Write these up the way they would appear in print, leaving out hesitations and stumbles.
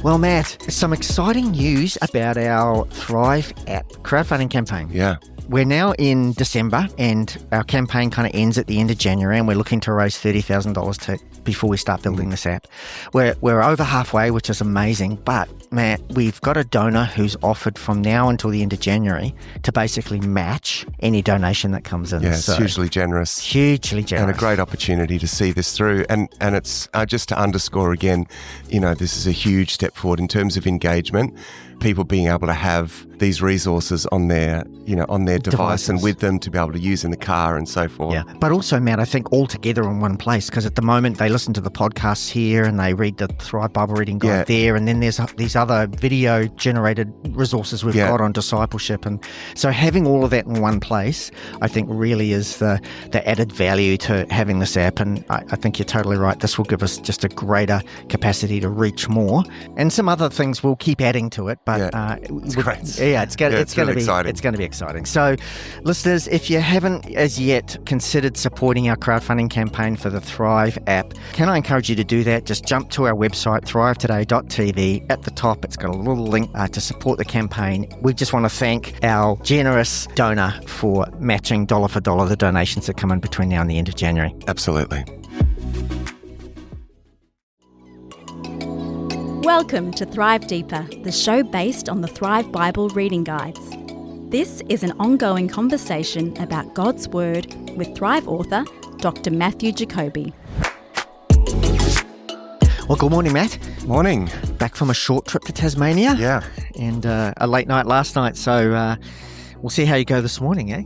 Well, Matt, some exciting news about our Thrive app crowdfunding campaign. Yeah. We're now in December and our campaign kind of ends at the end of January, and we're looking to raise $30,000 before we start building this app. We're over halfway, which is amazing. But, Matt, we've got a donor who's offered from now until the end of January to basically match any donation that comes in. Yeah, it's hugely generous. Hugely generous. And a great opportunity to see this through. And it's just to underscore again, this is a huge step forward in terms of engagement. People being able to have these resources on their device and with them to be able to use in the car and so forth. Yeah, but also, Matt, I think all together in one place, because at the moment they listen to the podcasts here and they read the Thrive Bible Reading Guide there, and then there's these other video-generated resources we've got on discipleship. And so having all of that in one place, I think really is the added value to having this app. And I think you're totally right. This will give us just a greater capacity to reach more. And some other things we'll keep adding to it. But it's great. Yeah, it's going exciting. to be exciting. So, listeners, if you haven't as yet considered supporting our crowdfunding campaign for the Thrive app, can I encourage you to do that? Just jump to our website, thrivetoday.tv. At the top, it's got a little link to support the campaign. We just want to thank our generous donor for matching dollar for dollar the donations that come in between now and the end of January. Absolutely. Welcome to Thrive Deeper, the show based on the Thrive Bible Reading Guides. This is an ongoing conversation about God's Word with Thrive author, Dr. Matthew Jacoby. Well, good morning, Matt. Morning. Back from a short trip to Tasmania. Yeah. And a late night last night, so we'll see how you go this morning, eh?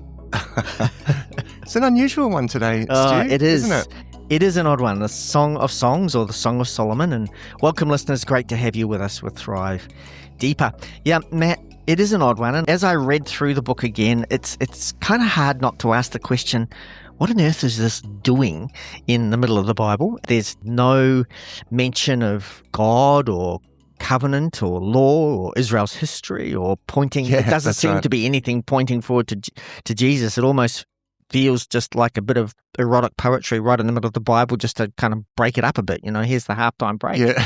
It's an unusual one today, Stu, it is, isn't it? It is an odd one, the Song of Songs or the Song of Solomon. And welcome, listeners. Great to have you with us with Thrive Deeper. Yeah, Matt, it is an odd one. And as I read through the book again, it's kind of hard not to ask the question, what on earth is this doing in the middle of the Bible? There's no mention of God or covenant or law or Israel's history or pointing. It doesn't seem to be anything pointing forward to Jesus. It almost feels just like a bit of erotic poetry right in the middle of the Bible, just to kind of break it up a bit. Here's the halftime break. Yeah.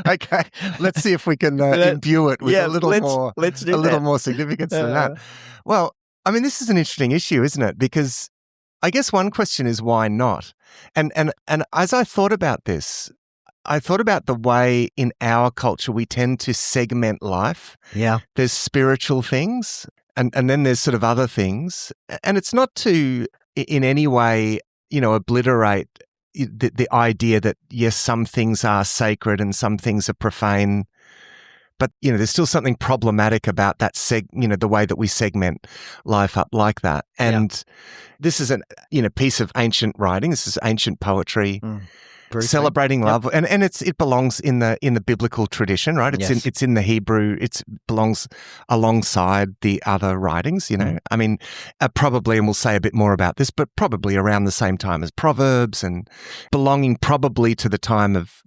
Okay, let's see if we can imbue it with a little more significance than that. Well, I mean, this is an interesting issue, isn't it? Because I guess one question is why not? And as I thought about this, I thought about the way in our culture we tend to segment life. Yeah, there's spiritual things. And then there's sort of other things. And it's not to, in any way, obliterate the idea that, yes, some things are sacred and some things are profane. But, there's still something problematic about that, the way that we segment life up like that. And this is a piece of ancient writing. This is ancient poetry. Celebrating love, and it belongs in the biblical tradition, right? It's in the Hebrew. It belongs alongside the other writings. I mean, probably, and we'll say a bit more about this, but probably around the same time as Proverbs, and belonging probably to the time of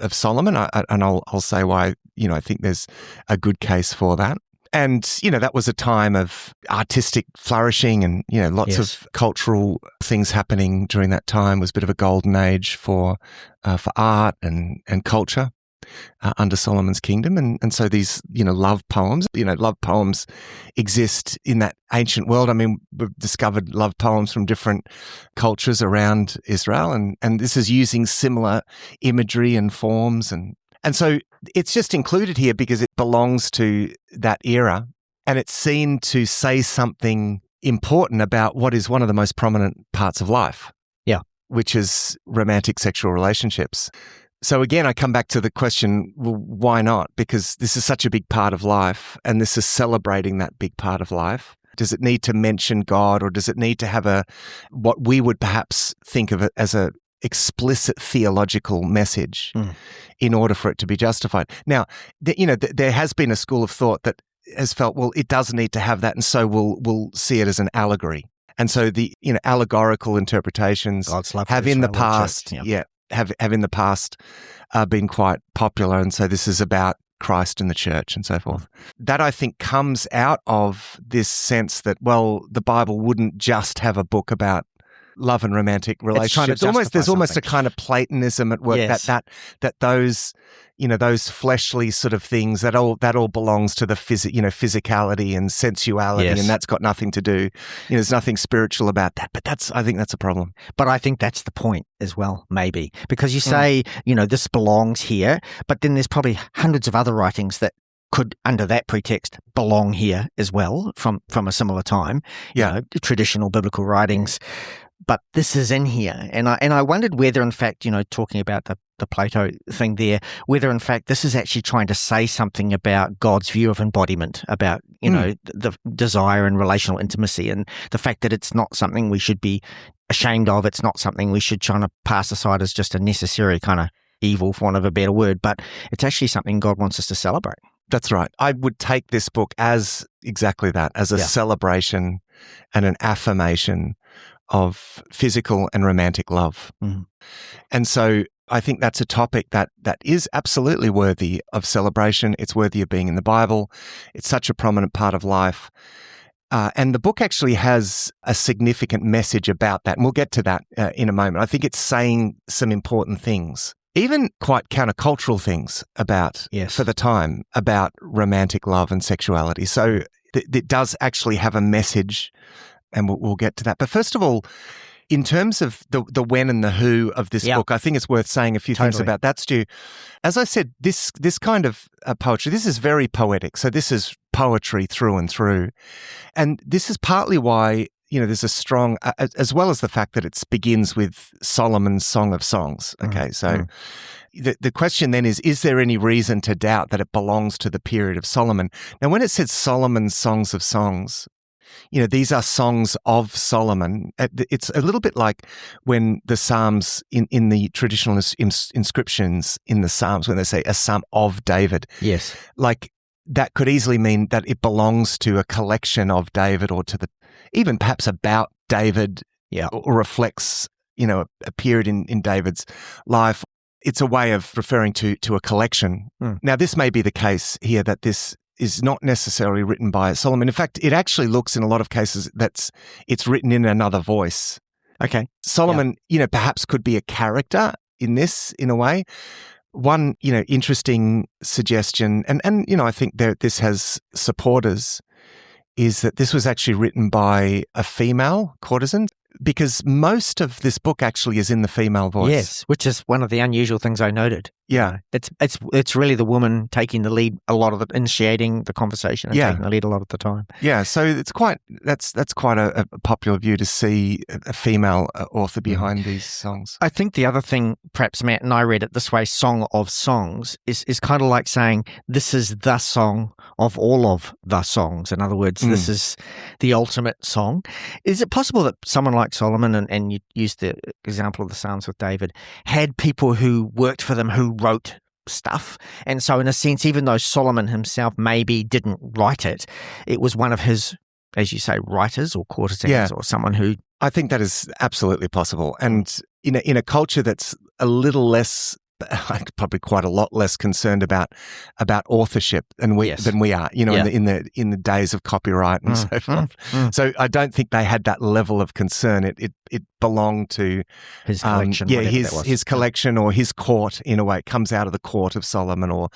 Solomon. I'll say why. I think there's a good case for that. And, that was a time of artistic flourishing and, lots of cultural things happening during that time. It was a bit of a golden age for art and culture under Solomon's kingdom. And so these, love poems exist in that ancient world. I mean, we've discovered love poems from different cultures around Israel. And this is using similar imagery and forms. And so it's just included here because it belongs to that era, and it's seen to say something important about what is one of the most prominent parts of life. Yeah. Which is romantic sexual relationships. So again, I come back to the question, well, why not? Because this is such a big part of life, and this is celebrating that big part of life. Does it need to mention God, or does it need to have what we would perhaps think of it as a explicit theological message in order for it to be justified? Now, there has been a school of thought that has felt, well, it does need to have that, and so we'll see it as an allegory. And so the allegorical interpretations have in the past, have in the past been quite popular, and so this is about Christ and the church and so forth. That, I think, comes out of this sense that, well, the Bible wouldn't just have a book about love and romantic relationships. There's almost a kind of Platonism at work, yes. that those, those fleshly sort of things, that all belongs to the physicality and sensuality, yes. and that's got nothing to do. There's nothing spiritual about that. But I think that's a problem. But I think that's the point as well, maybe, because you say, this belongs here, but then there's probably hundreds of other writings that could, under that pretext, belong here as well from a similar time. Traditional biblical writings. But this is in here, and I wondered whether, in fact, talking about the Plato thing there, whether in fact this is actually trying to say something about God's view of embodiment, about the desire and relational intimacy, and the fact that it's not something we should be ashamed of. It's not something we should try to pass aside as just a necessary kind of evil, for want of a better word. But it's actually something God wants us to celebrate. That's right. I would take this book as exactly that, as a celebration and an affirmation of physical and romantic love. Mm-hmm. And so I think that's a topic that is absolutely worthy of celebration. It's worthy of being in the Bible. It's such a prominent part of life. And the book actually has a significant message about that. And we'll get to that in a moment. I think it's saying some important things, even quite countercultural things for the time, about romantic love and sexuality. So it does actually have a message, and we'll get to that. But first of all, in terms of the when and the who of this book, I think it's worth saying a few things about that, Stu. As I said, this kind of poetry, this is very poetic. So this is poetry through and through. And this is partly why there's a strong, as well as the fact that it begins with Solomon's Song of Songs. Okay, so the question then is there any reason to doubt that it belongs to the period of Solomon? Now, when it says Solomon's Songs of Songs, these are songs of Solomon. It's a little bit like when the Psalms, in the traditional inscriptions in the Psalms, when they say a Psalm of David. Yes. Like, that could easily mean that it belongs to a collection of David, or to even perhaps about David, or reflects, a period in David's life. It's a way of referring to a collection. Now, this may be the case here, that this is not necessarily written by Solomon. In fact, it actually looks in a lot of cases it's written in another voice. Okay. Solomon, perhaps could be a character in this, in a way. One, interesting suggestion, and I think this has supporters, is that this was actually written by a female courtesan, because most of this book actually is in the female voice. Yes, which is one of the unusual things I noted. Yeah. It's really the woman taking the lead a lot of it, initiating the conversation and taking the lead a lot of the time. Yeah, so that's quite a popular view, to see a female author behind these songs. I think the other thing, perhaps Matt and I read it this way, Song of Songs, is kind of like saying this is the song of all of the songs. In other words, this is the ultimate song. Is it possible that someone like Solomon, and you used the example of the Psalms with David, had people who worked for them who wrote stuff, and so in a sense, even though Solomon himself maybe didn't write it, it was one of his, as you say, writers or courtesans, or someone who... I think that is absolutely possible, and in a culture that's a little less, probably quite a lot less concerned about authorship than we are, in the days of copyright and so forth. So I don't think they had that level of concern. It belonged to his collection. His collection, or his court, in a way. It comes out of the court of Solomon, or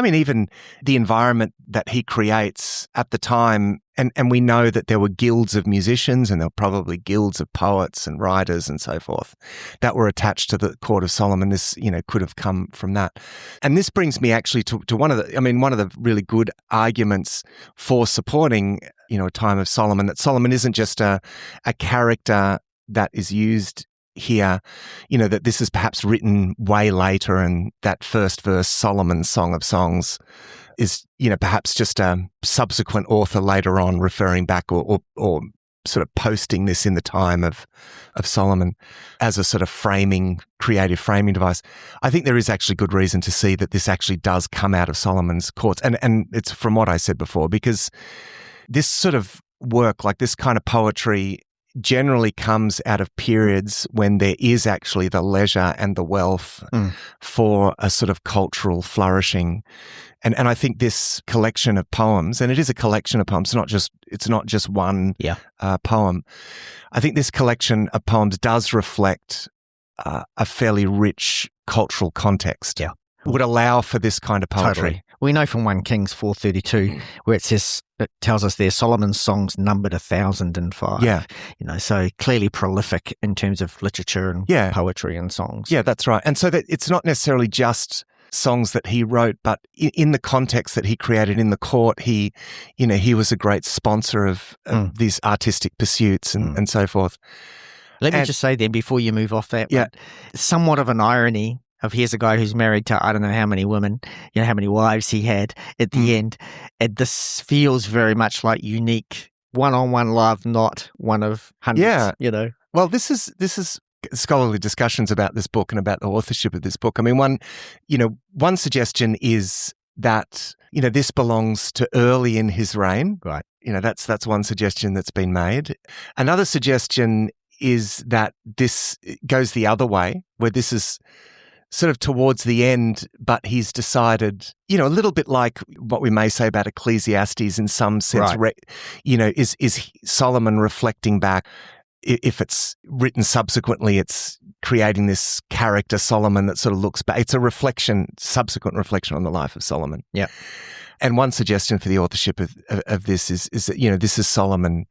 even the environment that he creates at the time. And we know that there were guilds of musicians, and there were probably guilds of poets and writers and so forth that were attached to the court of Solomon. This, could have come from that. And this brings me actually to one of the really good arguments for supporting, a time of Solomon, that Solomon isn't just a character that is used here, that this is perhaps written way later, and that first verse, Solomon's Song of Songs, is, perhaps just a subsequent author later on referring back or sort of posting this in the time of Solomon as a sort of creative framing device. I think there is actually good reason to see that this actually does come out of Solomon's courts. And it's from what I said before, because this sort of work, like this kind of poetry, generally comes out of periods when there is actually the leisure and the wealth for a sort of cultural flourishing. And I think this collection of poems, and it is a collection of poems, it's not just one poem. I think this collection of poems does reflect a fairly rich cultural context. Yeah. Would allow for this kind of poetry. Totally. We know from 1 Kings 4:32 where it tells us there Solomon's songs numbered 1,005. Yeah. So clearly prolific in terms of literature and poetry and songs. Yeah, that's right. And so that it's not necessarily just songs that he wrote, but in the context that he created in the court, he was a great sponsor of these artistic pursuits and so forth. Let me just say then, before you move off that one, somewhat of an irony of here's a guy who's married to I don't know how many women, how many wives he had at the end. And this feels very much like unique one-on-one love, not one of hundreds. Yeah. Well, this is scholarly discussions about this book and about the authorship of this book. I mean, one suggestion is that, this belongs to early in his reign. Right. That's one suggestion that's been made. Another suggestion is that this goes the other way, where this is sort of towards the end, but he's decided, a little bit like what we may say about Ecclesiastes in some sense, right. Is Solomon reflecting back? If it's written subsequently, it's creating this character Solomon that sort of looks back. It's a subsequent reflection on the life of Solomon. Yeah. And one suggestion for the authorship of this is that, this is Solomon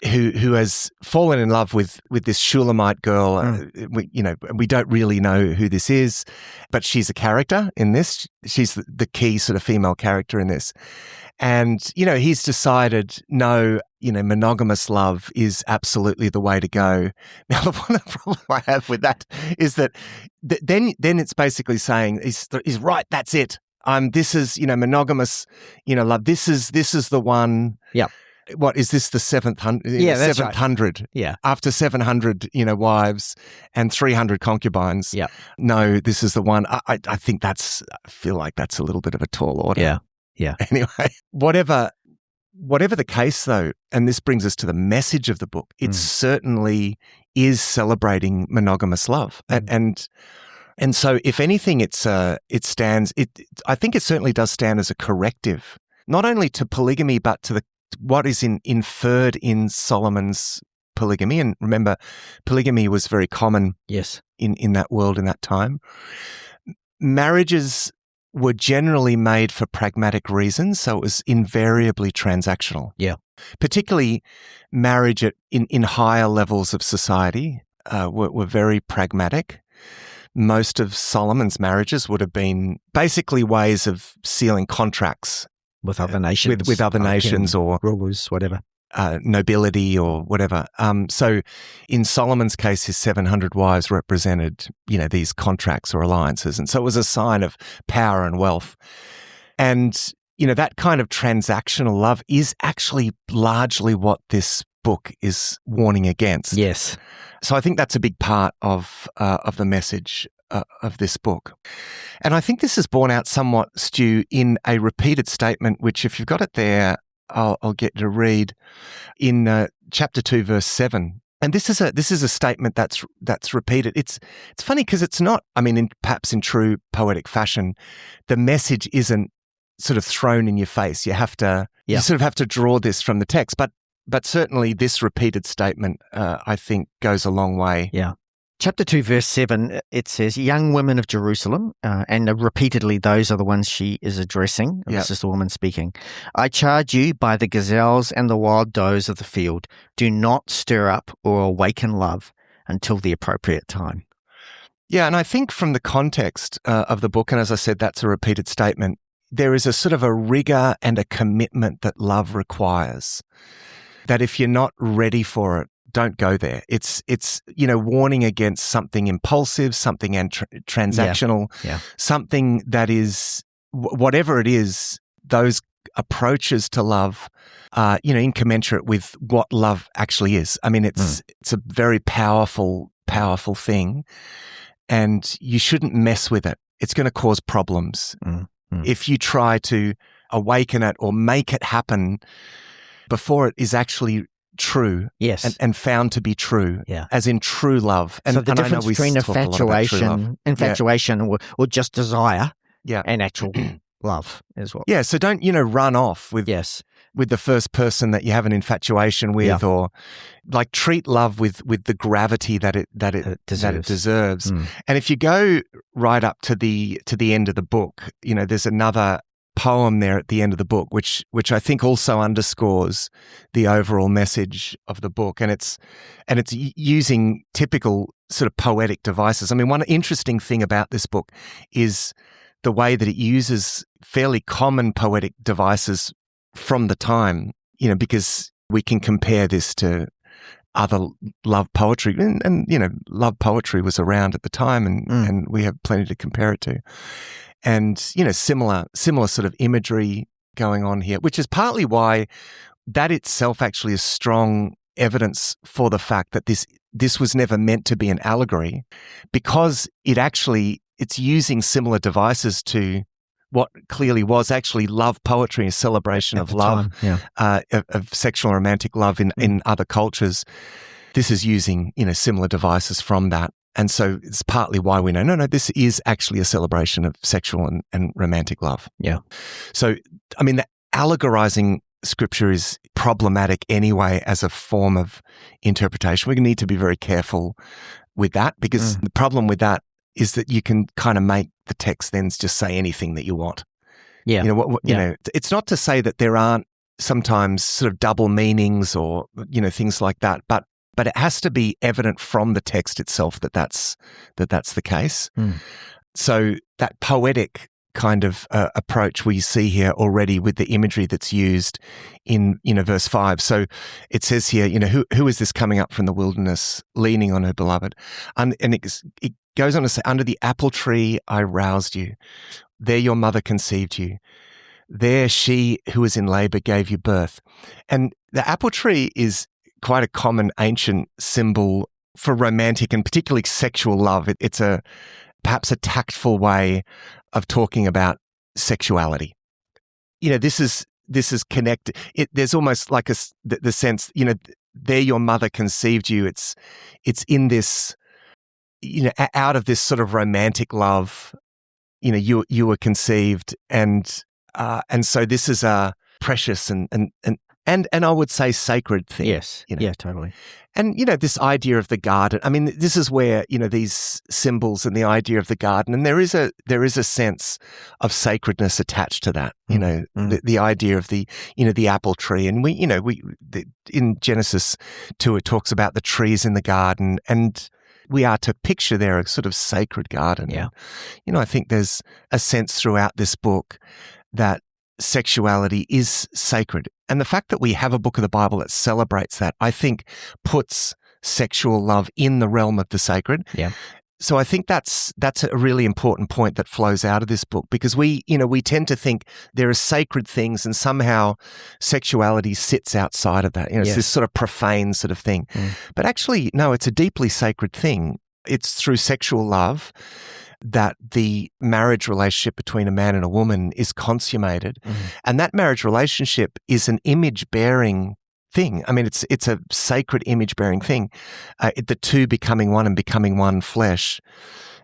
who has fallen in love with this Shulamite girl. We don't really know who this is, but she's a character in this. She's the key sort of female character in this. And, he's decided, no, monogamous love is absolutely the way to go. Now, the problem I have with that is that then it's basically saying, he's right, that's it. This is, monogamous, love. This is the one. Yeah. What is this? The seventh hundred? Yeah, that's 700. Right. Yeah. After 700, wives and 300 concubines. Yeah. No, this is the one. I think I feel like that's a little bit of a tall order. Yeah. Yeah. Anyway, whatever the case, though, and this brings us to the message of the book, it certainly is celebrating monogamous love, and so, if anything, I think it certainly does stand as a corrective, not only to polygamy, but to what is inferred in Solomon's polygamy. And remember, polygamy was very common in that world in that time. Marriages were generally made for pragmatic reasons, so it was invariably transactional. Yeah. Particularly marriage in higher levels of society were very pragmatic. Most of Solomon's marriages would have been basically ways of sealing contracts with other nations, with other nations or rulers, whatever, nobility or whatever. So, in Solomon's case, his 700 wives represented, these contracts or alliances, and so it was a sign of power and wealth. And that kind of transactional love is actually largely what this book is warning against. Yes. So I think that's a big part of the message of this book. And I think this is borne out somewhat, Stu, in a repeated statement, which if you've got it there, I'll get to read in chapter 2, verse 7. And this is a statement that's repeated. It's funny because it's not, perhaps in true poetic fashion, the message isn't sort of thrown in your face. You sort of have to draw this from the text, but certainly this repeated statement, I think, goes a long way. Yeah. Chapter 2, verse 7, it says, young women of Jerusalem, and repeatedly those are the ones she is addressing. This is the woman speaking. I charge you by the gazelles and the wild does of the field, do not stir up or awaken love until the appropriate time. Yeah, and I think from the context of the book, and as I said, that's a repeated statement, there is a sort of a rigor and a commitment that love requires, that if you're not ready for it, don't go there. It's warning against something impulsive, something transactional, something that is, whatever it is, those approaches to love are, incommensurate with what love actually is. It's a very powerful thing, and you shouldn't mess with it. It's going to cause problems. If you try to awaken it or make it happen before it is actually true, yes, and found to be true, as in true love. And so the difference between infatuation or just desire, and actual love as well. Yeah, so don't run off with the first person that you have an infatuation with, or like treat love with the gravity that it deserves. And if you go right up to the end of the book, there's another poem there at the end of the book, which I think also underscores the overall message of the book, and it's using typical sort of poetic devices. I mean, one interesting thing about this book is the way that it uses fairly common poetic devices from the time, because we can compare this to other love poetry, and love poetry was around at the time, and we have plenty to compare it to. And, similar sort of imagery going on here, which is partly why that itself actually is strong evidence for the fact that this was never meant to be an allegory, because it's using similar devices to what clearly was actually love poetry, a celebration of love, of sexual and romantic love in other cultures. This is using, similar devices from that. And so it's partly why we know, no, this is actually a celebration of sexual and romantic love. Yeah. So, I mean, the allegorizing scripture is problematic anyway as a form of interpretation. We need to be very careful with that, because the problem with that is that you can kind of make the text then just say anything that you want. Yeah. It's not to say that there aren't sometimes sort of double meanings or, things like that, but it has to be evident from the text itself that that's the case. So that poetic kind of approach we see here already with the imagery that's used in verse 5. So it says here, who is this coming up from the wilderness, leaning on her beloved? And it goes on to say, under the apple tree I roused you. There your mother conceived you. There she who was in labor gave you birth. And the apple tree is quite a common ancient symbol for romantic and particularly sexual love. It's perhaps a tactful way of talking about sexuality. This is connected. There's almost like the sense, there your mother conceived you. It's in this, out of this sort of romantic love, you were conceived, and so this is a precious and I would say sacred thing. Yes. Yeah, totally. And, this idea of the garden, I mean, this is where, these symbols and the idea of the garden, and there is a sense of sacredness attached to that, the idea of the apple tree. And in Genesis 2, it talks about the trees in the garden, and we are to picture there a sort of sacred garden. Yeah. I think there's a sense throughout this book that sexuality is sacred. And the fact that we have a book of the Bible that celebrates that, I think, puts sexual love in the realm of the sacred. Yeah. So I think that's a really important point that flows out of this book, because we tend to think there are sacred things and somehow sexuality sits outside of that. It's this sort of profane sort of thing. But actually, no, it's a deeply sacred thing. It's through sexual love that the marriage relationship between a man and a woman is consummated. And that marriage relationship is an image-bearing thing. I mean, it's a sacred image-bearing thing. The two becoming one and becoming one flesh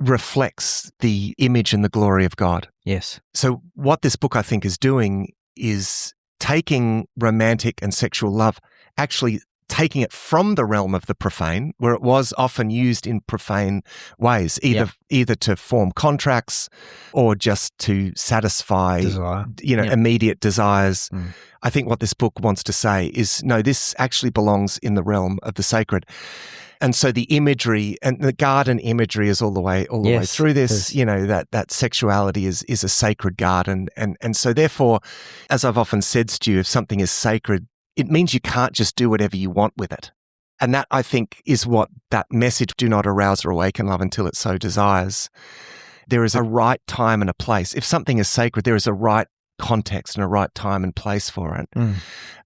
reflects the image and the glory of God. Yes. So what this book, I think, is doing is taking romantic and sexual love, actually taking it from the realm of the profane, where it was often used in profane ways, either to form contracts or just to satisfy immediate desires. I think what this book wants to say is, no, this actually belongs in the realm of the sacred. And so the imagery and the garden imagery is all the way through this, that sexuality is a sacred garden. And so therefore, as I've often said, Stu, if something is sacred, it means you can't just do whatever you want with it. And that, I think, is what that message, do not arouse or awaken love until it so desires. There is a right time and a place. If something is sacred, there is a right context and a right time and place for it.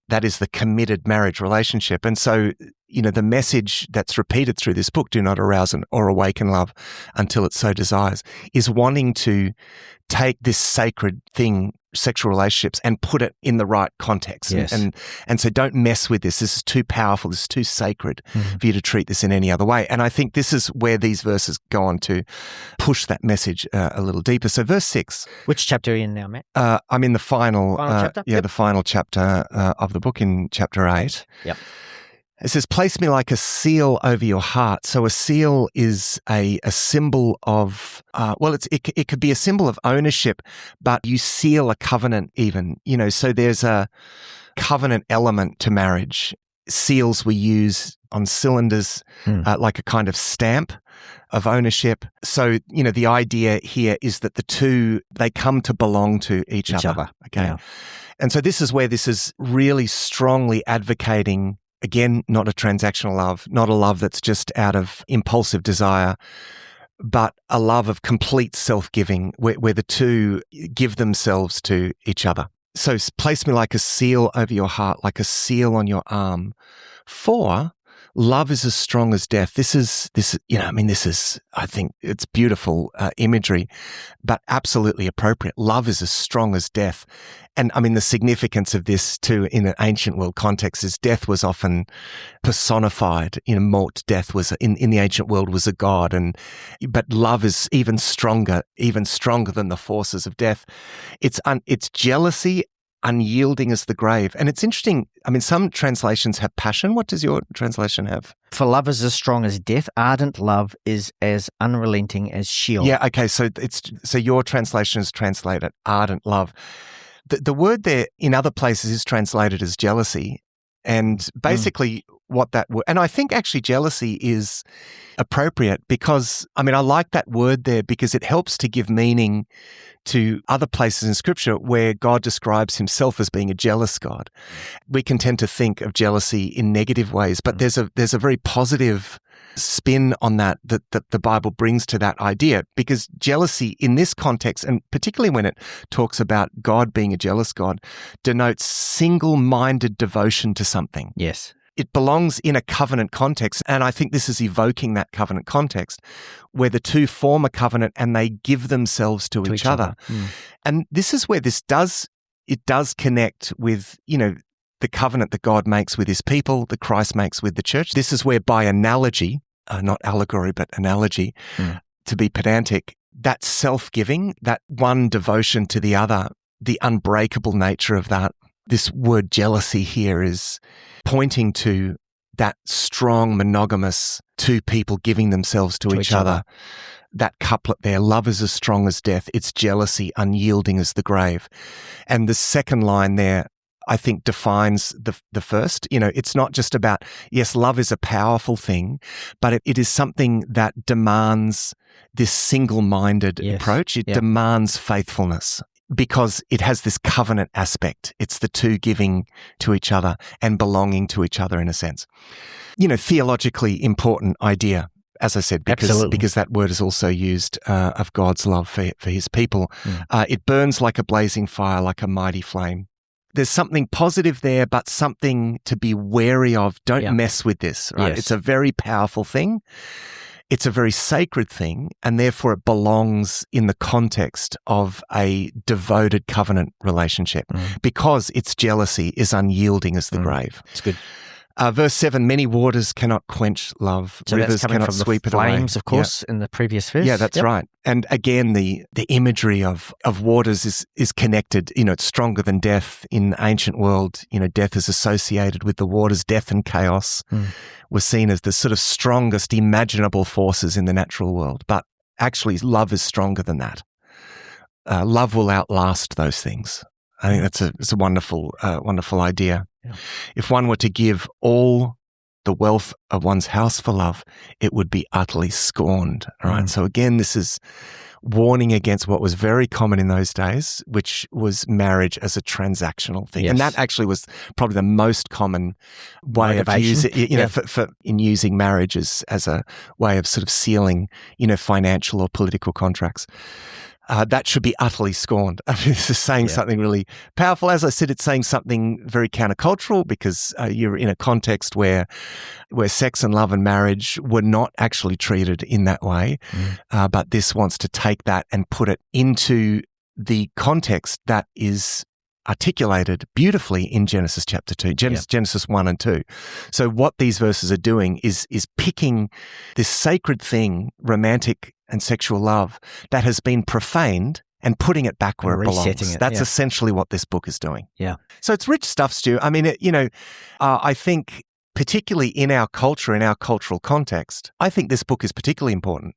That is the committed marriage relationship. And so, the message that's repeated through this book, do not arouse or awaken love until it so desires, is wanting to take this sacred thing sexual relationships and put it in the right context. Yes. And so don't mess with this. This is too powerful. This is too sacred for you to treat this in any other way. And I think this is where these verses go on to push that message a little deeper. So verse 6. Which chapter are you in now, Matt? I'm in the final chapter? the final chapter of the book in chapter 8. Yep. It says, place me like a seal over your heart. So a seal is a symbol of, it could be a symbol of ownership, but you seal a covenant even, so there's a covenant element to marriage. Seals we use on cylinders, like a kind of stamp of ownership. So, the idea here is that the two, they come to belong to each other. Okay. Yeah. And so this is where this is really strongly advocating, again, not a transactional love, not a love that's just out of impulsive desire, but a love of complete self-giving where the two give themselves to each other. So place me like a seal over your heart, like a seal on your arm. For love is as strong as death. This is, I think it's beautiful imagery, but absolutely appropriate. Love is as strong as death. And the significance of this too in an ancient world context is death was often personified. Mort, death was in the ancient world was a god, but love is even stronger than the forces of death. It's jealousy, unyielding as the grave. And it's interesting. Some translations have passion. What does your translation have? For love is as strong as death. Ardent love is as unrelenting as Sheol. Yeah. Okay. So your translation is translated ardent love. The word there in other places is translated as jealousy. And basically what that word, and I think actually jealousy is appropriate because, I like that word there because it helps to give meaning to other places in Scripture where God describes himself as being a jealous God. We can tend to think of jealousy in negative ways, but there's a very positive spin on that the Bible brings to that idea, because jealousy in this context, and particularly when it talks about God being a jealous God, denotes single-minded devotion to something. Yes. It belongs in a covenant context, and I think this is evoking that covenant context where the two form a covenant and they give themselves to each other. And this is where this does connect with, the covenant that God makes with his people, that Christ makes with the church. This is where by analogy, not allegory, but analogy, to be pedantic, that self-giving, that one devotion to the other, the unbreakable nature of that, this word jealousy here is pointing to that strong, monogamous two people giving themselves to each other. That couplet there, love is as strong as death, it's jealousy, unyielding as the grave. And the second line there, I think, defines the first. It's not just about, yes, love is a powerful thing, but it is something that demands this single-minded approach. It demands faithfulness because it has this covenant aspect. It's the two giving to each other and belonging to each other in a sense. Theologically important idea, as I said, because that word is also used of God's love for his people. It burns like a blazing fire, like a mighty flame. There's something positive there, but something to be wary of. Don't mess with this, right? Yes. It's a very powerful thing. It's a very sacred thing, and therefore it belongs in the context of a devoted covenant relationship because its jealousy is unyielding as the grave. It's good. Verse 7, many waters cannot quench love. So Rivers that's coming cannot from sweep the it away. flames, of course, in the previous verse. Yeah, that's right. And again, the imagery of waters is connected. It's stronger than death in the ancient world. Death is associated with the waters. Death and chaos were seen as the sort of strongest imaginable forces in the natural world. But actually, love is stronger than that. Love will outlast those things. I think it's a wonderful idea. Yeah. If one were to give all the wealth of one's house for love, it would be utterly scorned. All right. So again, this is warning against what was very common in those days, which was marriage as a transactional thing. Yes. And that actually was probably the most common way of using, in using marriage as a way of sort of sealing, financial or political contracts. That should be utterly scorned. This is saying something really powerful. As I said, it's saying something very countercultural because you're in a context where sex and love and marriage were not actually treated in that way. But this wants to take that and put it into the context that is articulated beautifully in Genesis chapter 2, Genesis 1 and 2. So what these verses are doing is picking this sacred thing, romantic and sexual love, that has been profaned and putting it back where it belongs. That's essentially what this book is doing. Yeah. So it's rich stuff, Stu. I mean, I think particularly in our culture, in our cultural context, I think this book is particularly important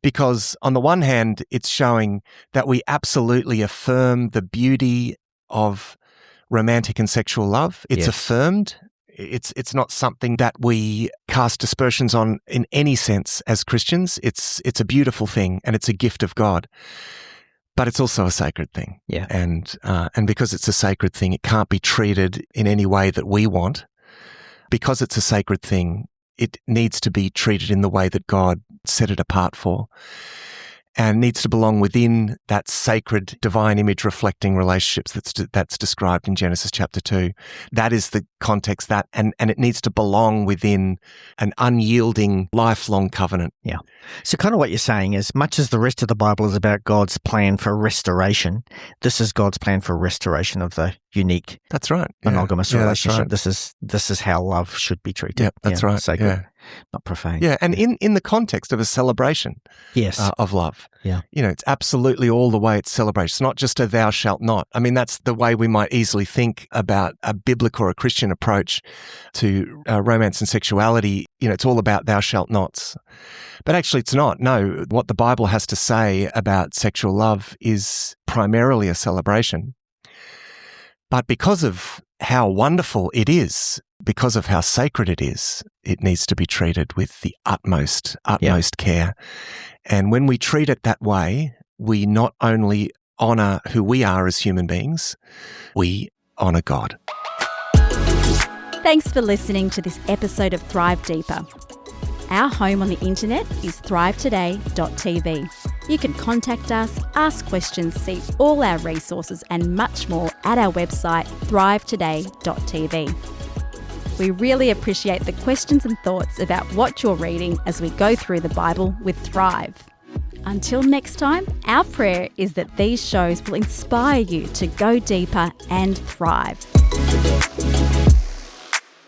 because on the one hand, it's showing that we absolutely affirm the beauty of romantic and sexual love. It's affirmed. It's not something that we cast aspersions on in any sense as Christians. It's a beautiful thing and it's a gift of God. But it's also a sacred thing. Yeah. And because it's a sacred thing, it can't be treated in any way that we want. Because it's a sacred thing, it needs to be treated in the way that God set it apart for, and needs to belong within that sacred divine image reflecting relationships that's described in Genesis chapter 2. That is the context and it needs to belong within an unyielding lifelong covenant. Yeah. So kind of what you're saying is, much as the rest of the Bible is about God's plan for restoration, this is God's plan for restoration of the unique that's right. monogamous relationship. That's right. This is how love should be treated. Yeah, that's right. Sacred, not profane. Yeah, and in the context of a celebration of love. Yeah. It's absolutely all the way it's celebrated. It's not just a thou shalt not. I mean, that's the way we might easily think about a biblical or a Christian approach to romance and sexuality. It's all about thou shalt nots. But actually it's not. No, what the Bible has to say about sexual love is primarily a celebration. But because of how wonderful it is, because of how sacred it is, it needs to be treated with the utmost care. And when we treat it that way, we not only honor who we are as human beings, we honor God. Thanks for listening to this episode of Thrive Deeper. Our home on the internet is thrivetoday.tv. You can contact us, ask questions, see all our resources and much more at our website thrivetoday.tv. We really appreciate the questions and thoughts about what you're reading as we go through the Bible with Thrive. Until next time, our prayer is that these shows will inspire you to go deeper and thrive.